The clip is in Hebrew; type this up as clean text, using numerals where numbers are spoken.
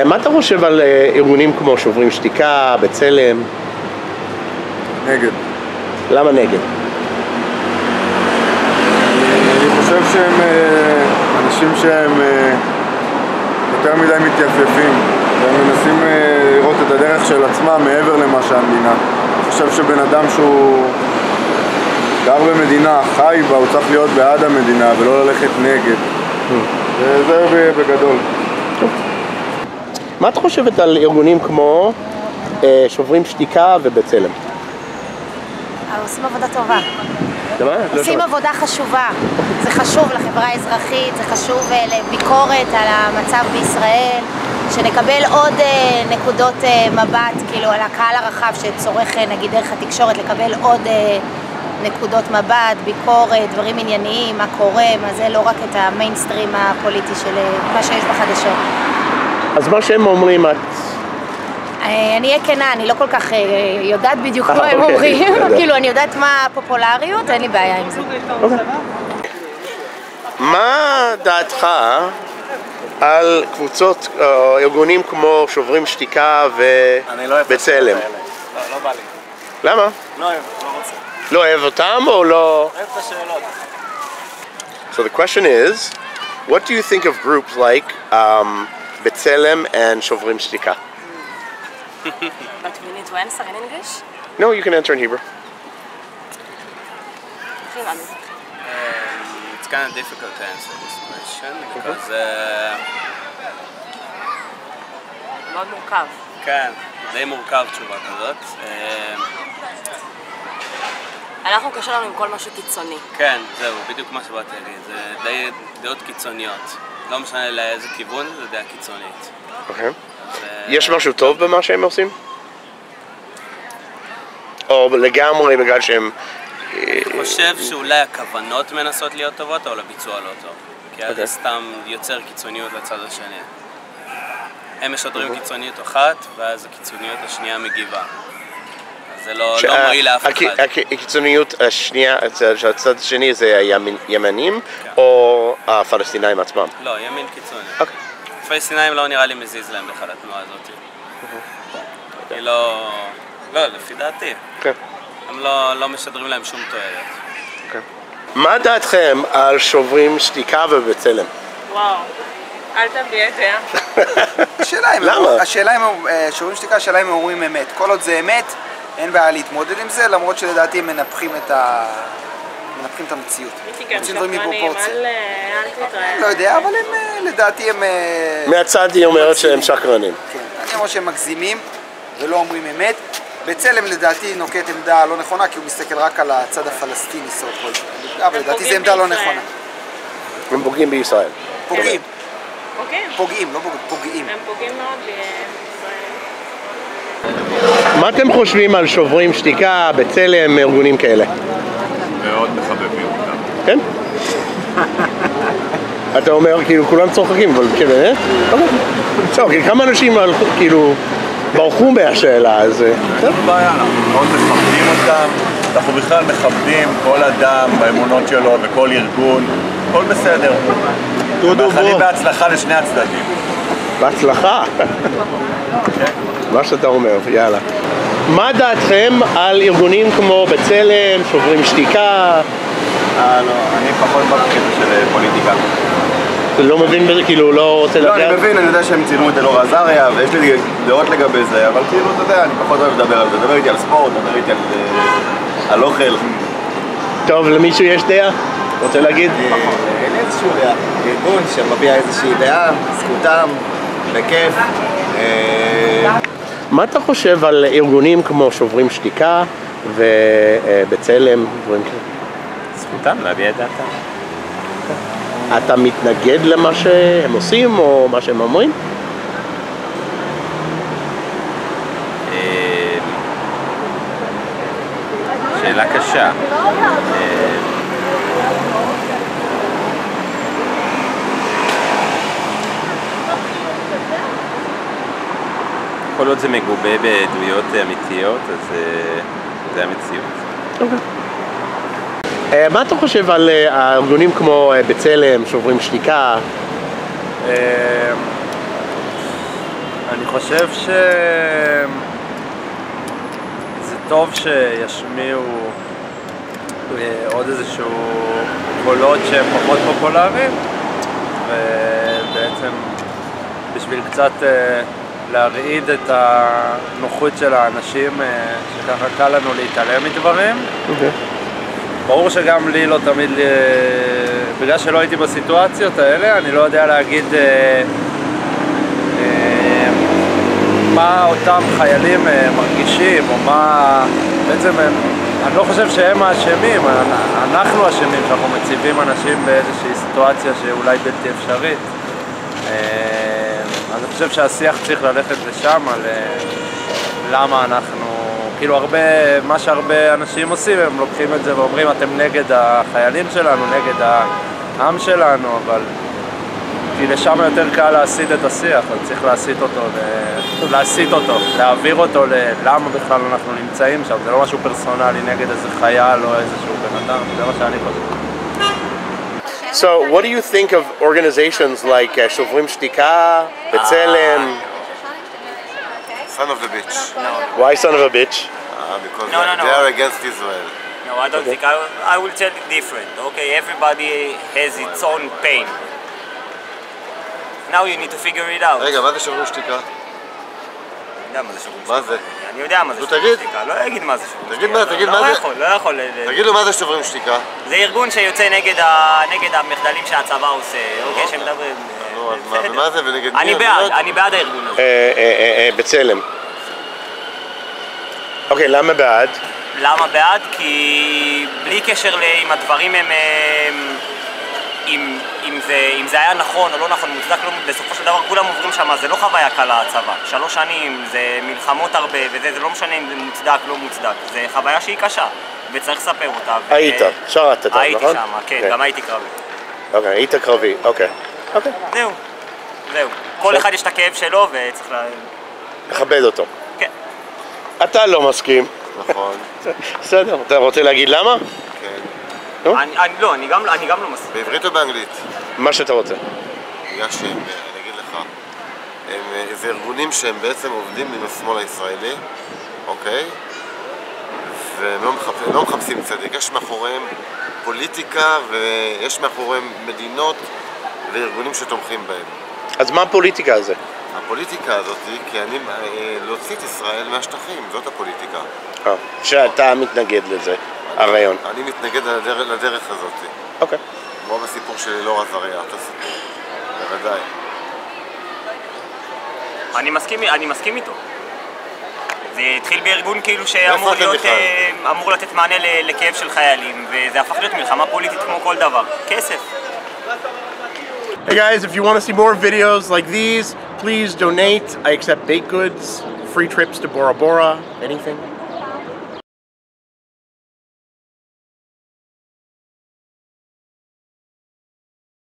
מה אתה חושב על ארגונים כמו שוברים שתיקה, בצלם? נגד. למה נגד? אני חושב שהם אנשים שהם יותר מדי מתייפייפים והם מנסים לראות את הדרך של עצמם מעבר למה שהמדינה. אני חושב שבן אדם שהוא גר במדינה, חי בה, הוא צריך להיות בעד המדינה ולא ללכת נגד. וזה בגדול. מה את חושבת על ארגונים כמו שוברים שתיקה ובצלם? עושים עבודה טובה. למה? עושים עבודה חשובה. זה חשוב לחברה האזרחית, זה חשוב לביקורת על המצב בישראל, שנקבל עוד נקודות מבט, כאילו על הקהל הרחב שצורך נגיד דרך התקשורת, לקבל עוד נקודות מבט, ביקורת, דברים ענייניים, מה קורה, מה זה, לא רק את המיינסטרים הפוליטי של מה שיש בחדשות. אז מה שהם אומרים את... אני אהיה כנה, אני לא כל כך יודעת בדיוק מה הם אומרים, כאילו אני יודעת מה הפופולריות, אין לי בעיה עם זה. מה דעתך על קבוצות או ארגונים כמו שוברים שתיקה ובצלם? לא בא לי. למה? לא אוהב, לא רוצה. לא אוהב אותם או לא? אוהב את השאלות. So the question is, what do you think of groups like B'Tselem and שוברים שתיקה? But we need to answer in English? No, you can answer in Hebrew. It's kind of difficult to answer this question because מאוד מורכב. כן, די מורכב תשובה כזאת. אנחנו קשה לנו עם כל משהו קיצוני. כן, זהו, בדיוק מה שבאתי להגיד. זה די דעות קיצוניות. לא משנה לאיזה כיוון, זה דעה קיצונית. אוקיי. יש משהו טוב במה שהם עושים? או לגמרי בגלל שהם... אני חושב שאולי הכוונות מנסות להיות טובות, אבל הביצוע לא טוב. כי אז זה סתם יוצר קיצוניות לצד השני. הם משדרים קיצוניות אחת, ואז הקיצוניות השנייה מגיבה. אז זה לא מועיל לאף אחד. הקיצוניות השנייה, הצד השני זה הימנים או הפלסטינאים עצמם? לא, ימין קיצוני. הפלסטינאים לא נראה לי מזיז להם בכלל התנועה הזאת. היא לא... לא, לפי דעתי. הם לא משדרים להם שום תועלת. מה דעתכם על שוברים שתיקה ובצלם? וואו, אל תביע את זה. למה? השאלה אם שוברים שתיקה, השאלה אם הם אומרים אמת. כל עוד זה אמת, אין בעיה להתמודד עם זה, למרות שלדעתי הם מנפחים את המציאות. רוצים דברים מפרופורציה. אל תתראה. לא יודע, אבל הם, לדעתי הם... מהצד היא אומרת שהם שקרנים. כן, אני אומר שהם מגזימים ולא אומרים אמת. בצלם לדעתי נוקט עמדה לא נכונה, כי הוא מסתכל רק על הצד הפלסטיני סוף כל. אבל לדעתי זו עמדה לא נכונה. הם פוגעים בישראל. פוגעים. פוגעים, לא פוגעים. הם פוגעים מאוד בישראל. מה אתם חושבים על שוברים שתיקה, בצלם, ארגונים כאלה? מאוד מחבבים אותם. כן? אתה אומר, כאילו, כולם צוחקים, אבל כן, טוב, כמה אנשים כאילו ברחו מהשאלה, אז... לא בעיה, אנחנו מאוד מכבדים אותם, אנחנו בכלל מכבדים כל אדם באמונות שלו וכל ארגון, הכל בסדר. מאחלים בהצלחה לשני הצדדים. בהצלחה? מה שאתה אומר, יאללה. מה דעתכם על ארגונים כמו בצלם, שוברים שתיקה? לא, אני פחות בקטע של פוליטיקה. אתה לא מבין בזה, כאילו לא רוצה לדעת? לא, אני מבין, אני יודע שהם צילמו את אלאור עזריה ויש לי דעות לגבי זה, אבל כאילו, אתה יודע, אני פחות אוהב לדבר על זה. דבר איתי על ספורט, דבר איתי על אוכל. טוב, למישהו יש דעה? רוצה להגיד? אין איזשהו דעה. ארגון שמביע איזושהי דעה, זכותם, בכיף. מה אתה חושב על ארגונים כמו שוברים שתיקה ובצלם, דברים כאלה? זכותם להביע את דעתם. אתה מתנגד למה שהם עושים או מה שהם אומרים? שאלה קשה. כל עוד זה מגובה בעדויות אמיתיות, אז זה המציאות. מה אתה חושב על ארגונים כמו בצלם, שוברים שתיקה? אני חושב שזה טוב שישמיעו עוד איזשהו קולות שהם פחות פופולריים, ובעצם בשביל קצת להרעיד את הנוחות של האנשים שככה קל לנו להתעלם מדברים. ברור שגם לי לא תמיד, בגלל שלא הייתי בסיטואציות האלה, אני לא יודע להגיד מה אותם חיילים מרגישים, או מה בעצם אני לא חושב שהם האשמים, אנחנו אשמים שאנחנו מציבים אנשים באיזושהי סיטואציה שאולי בלתי אפשרית. אני חושב שהשיח צריך ללכת לשם על למה אנחנו, כאילו מה שהרבה אנשים עושים, הם לוקחים את זה ואומרים אתם נגד החיילים שלנו, נגד העם שלנו, אבל כי לשם יותר קל להסיט את השיח, אז צריך להסיט אותו, להעביר אותו ללמה בכלל אנחנו נמצאים שם, זה לא משהו פרסונלי נגד איזה חייל או איזשהו בן אדם, זה מה שאני חושב. So, what do you think of organizations like Shovrim Shtika, B'Tselem? Son of a bitch. No. Why son of a bitch? Because No. they are against Israel. No, I don't think. I will tell it different. Okay, everybody has its own pain. Now you need to figure it out. רגע, מה זה שוברים שתיקה? אני יודע מה זה שוברים שתיקה. מה זה? אני יודע מה זה שוברים שתיקה. לא אגיד מה זה שוברים שתיקה. תגיד מה זה. לא יכול. תגיד לו מה זה שוברים שתיקה. זה ארגון שיוצא נגד המחדלים שהצבא עושה. אוקיי, שמדברים... ומה זה ונגד מי? אני בעד הארגון הזה. בצלם. אוקיי, למה בעד? למה בעד? כי בלי קשר אם הדברים הם... אם זה היה נכון או לא נכון, מוצדק לא, בסופו של דבר כולם עוברים שם, זה לא חוויה קלה הצבא. 3 שנים, זה מלחמות הרבה וזה, זה לא משנה אם זה מוצדק לא מוצדק. זה חוויה שהיא קשה, וצריך לספר אותה. היית, שרת אותה, נכון? הייתי שם, כן, גם הייתי קרבי. אוקיי, היית קרבי, אוקיי. זהו. כל אחד יש את הכאב שלו וצריך לכבד אותו. כן. אתה לא מסכים. נכון. בסדר, אתה רוצה להגיד למה? כן. לא, אני גם לא מסכים. בעברית או באנגלית? מה שאתה רוצה. בגלל שהם, אני אגיד לך, זה ארגונים שהם בעצם עובדים עם השמאל הישראלי, אוקיי? והם לא מחפשים צדק. יש מאחוריהם פוליטיקה ויש מאחוריהם מדינות וארגונים שתומכים בהם. אז מה הפוליטיקה הזה? הפוליטיקה הזאת היא להוציא את ישראל מהשטחים, זאת הפוליטיקה. שאתה מתנגד לזה, הרעיון. אני מתנגד לדרך הזאת. אוקיי. כמו בסיפור של אלאור עזריה, אותו סיפור. בוודאי. אני מסכים איתו. זה התחיל בארגון כאילו שאמור לתת מענה לכאב של חיילים, וזה הפך להיות מלחמה פוליטית כמו כל דבר. כסף. Hey guys, if you want to see more videos like these, please donate. I accept baked goods, free trips to Bora Bora, anything.